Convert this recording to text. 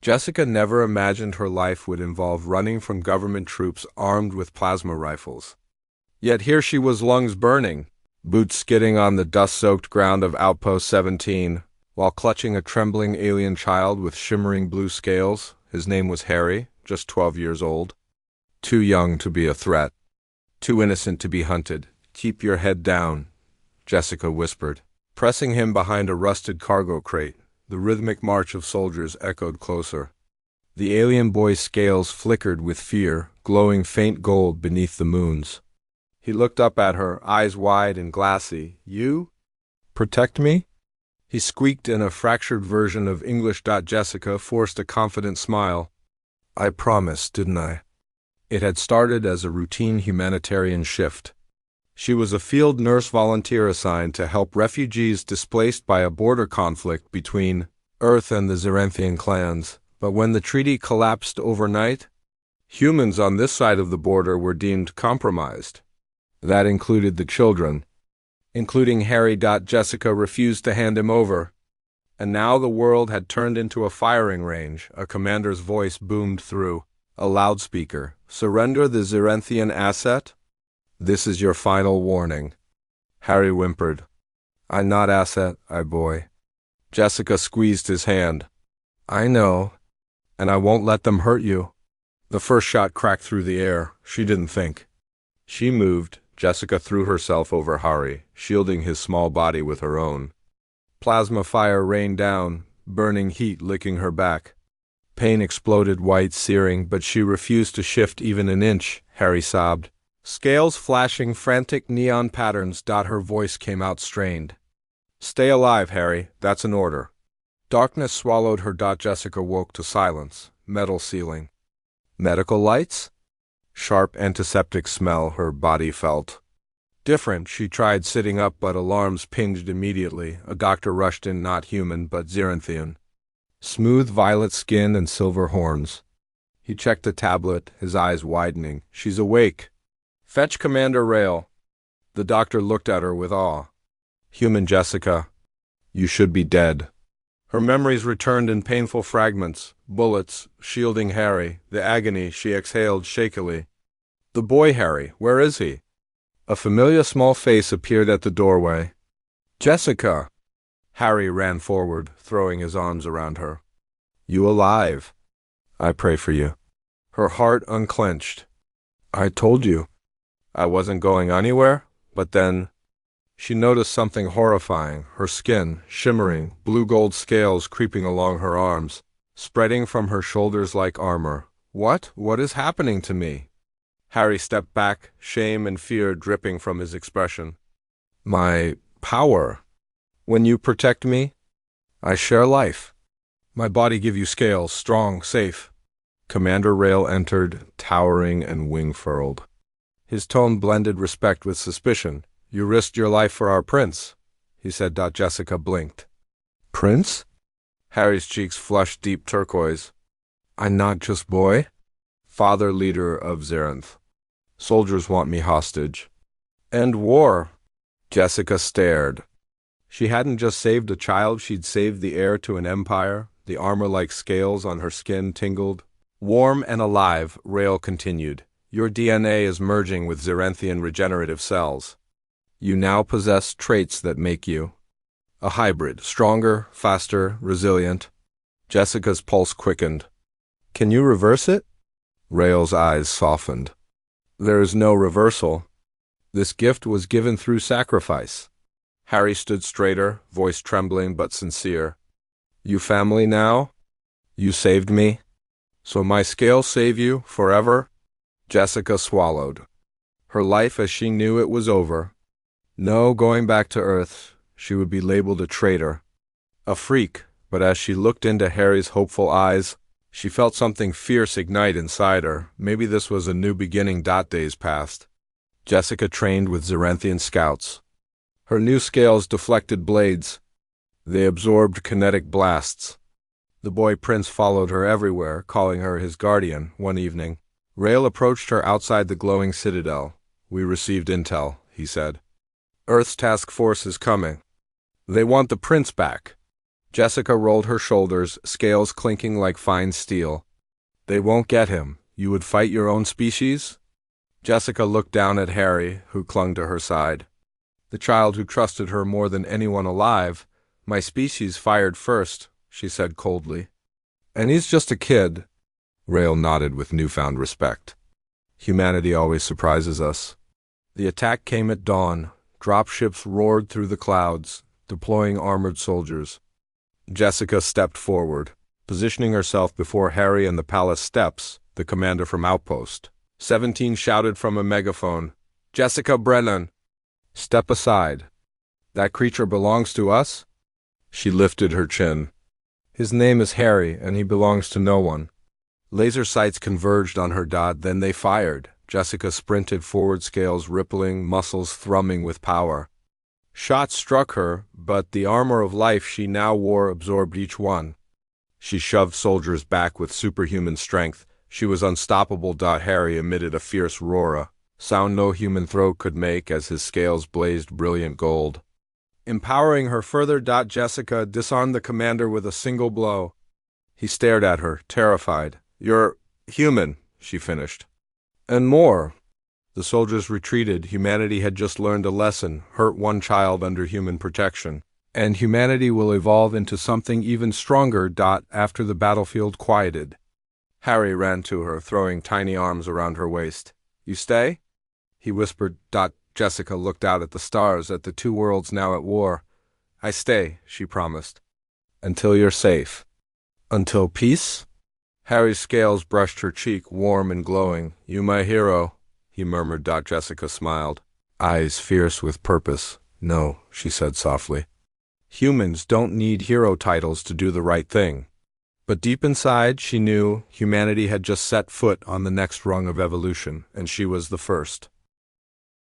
Jessica never imagined her life would involve running from government troops armed with plasma rifles. Yet here she was, lungs burning, boots skidding on the dust-soaked ground of Outpost 17, while clutching a trembling alien child with shimmering blue scales. His name was Harry, just 12 years old. Too young to be a threat. Too innocent to be hunted. "Keep your head down," Jessica whispered, pressing him behind a rusted cargo crate. The rhythmic march of soldiers echoed closer. The alien boy's scales flickered with fear, glowing faint gold beneath the moons. He looked up at her, eyes wide and glassy. "You? Protect me?" He squeaked in a fractured version of English. Jessica forced a confident smile. "I promised, didn't I?" It had started as a routine humanitarian shift. She was a field nurse volunteer assigned to help refugees displaced by a border conflict between Earth and the Zerenthian clans. But when the treaty collapsed overnight, humans on this side of the border were deemed compromised. That included the children, including Harry. Jessica refused to hand him over. And now the world had turned into a firing range. A commander's voice boomed through a loudspeaker. "Surrender the Zerenthian asset? This is your final warning." Harry whimpered. "I'm not asset, boy." Jessica squeezed his hand. "I know, and I won't let them hurt you." The first shot cracked through the air. She didn't think. She moved. Jessica threw herself over Harry, shielding his small body with her own. Plasma fire rained down, burning heat licking her back. Pain exploded white, searing, but she refused to shift even an inch. Harry sobbed. Scales flashing frantic neon patterns. Her voice came out strained. "Stay alive, Harry. That's an order." Darkness swallowed her. Jessica woke to silence. Metal ceiling. Medical lights? Sharp antiseptic smell her body felt. Different. She tried sitting up, but alarms pinged immediately. A doctor rushed in, not human, but Zerenthian. Smooth violet skin and silver horns. He checked the tablet, his eyes widening. "She's awake. Fetch Commander Rail." The doctor looked at her with awe. "Human Jessica, you should be dead." Her memories returned in painful fragments. Bullets, shielding Harry, the agony. She exhaled shakily. "The boy, Harry, where is he?" A familiar small face appeared at the doorway. "Jessica!" Harry ran forward, throwing his arms around her. "You alive? I pray for you." Her heart unclenched. "I told you. I wasn't going anywhere." But then she noticed something horrifying. Her skin, shimmering, blue-gold scales creeping along her arms, spreading from her shoulders like armor. What is happening to me?" Harry stepped back, shame and fear dripping from his expression. "My power. When you protect me, I share life. My body give you scales, strong, safe." Commander Rail entered, towering and wing-furled. His tone blended respect with suspicion. "You risked your life for our prince," he said. Jessica blinked. "Prince?" Harry's cheeks flushed deep turquoise. "I'm not just boy. Father, leader of Zerenth. Soldiers want me hostage. End war." Jessica stared. She hadn't just saved a child, she'd saved the heir to an empire. The armor-like scales on her skin tingled. "Warm and alive," Rail continued. "Your DNA is merging with Zerenthian regenerative cells. You now possess traits that make you a hybrid, stronger, faster, resilient." Jessica's pulse quickened. "Can you reverse it?" Rail's eyes softened. "There is no reversal. This gift was given through sacrifice." Harry stood straighter, voice trembling but sincere. "You family now? You saved me? So my scales save you forever?" Jessica swallowed. Her life as she knew it was over. No going back to Earth. She would be labeled a traitor, a freak, but as she looked into Harry's hopeful eyes, she felt something fierce ignite inside her. Maybe this was a new beginning. Days passed. Jessica trained with Zerenthian scouts. Her new scales deflected blades. They absorbed kinetic blasts. The boy prince followed her everywhere, calling her his guardian. One evening, Rail approached her outside the glowing citadel. "We received intel," he said. "Earth's task force is coming. They want the prince back." Jessica rolled her shoulders, scales clinking like fine steel. They won't get him. You would fight your own species? Jessica looked down at Harry, who clung to her side. The child who trusted her more than anyone alive. My species fired first, she said coldly. And he's just a kid. Rael nodded with newfound respect. Humanity always surprises us. The attack came at dawn. Dropships roared through the clouds, deploying armored soldiers. Jessica stepped forward, positioning herself before Harry and the palace steps, the commander from Outpost. 17 shouted from a megaphone, "Jessica Brennan! Step aside. That creature belongs to us?" She lifted her chin. His name is Harry, and he belongs to no one. Laser sights converged on her. Then they fired. Jessica sprinted forward, scales rippling, muscles thrumming with power. Shots struck her, but the armor of life she now wore absorbed each one. She shoved soldiers back with superhuman strength. She was unstoppable. Harry emitted a fierce roar, sound no human throat could make as his scales blazed brilliant gold. Empowering her further, Jessica disarmed the commander with a single blow. He stared at her, terrified. "You're human," she finished. "And more." The soldiers retreated. Humanity had just learned a lesson, hurt one child under human protection. And humanity will evolve into something even stronger. After the battlefield quieted. Harry ran to her, throwing tiny arms around her waist. "You stay?" he whispered. Jessica looked out at the stars, at the two worlds now at war. "I stay," she promised. "Until you're safe." "Until peace?" Harry's scales brushed her cheek, warm and glowing. "You my hero," he murmured. Jessica smiled, eyes fierce with purpose. "No," she said softly. Humans don't need hero titles to do the right thing. But deep inside, she knew humanity had just set foot on the next rung of evolution, and she was the first.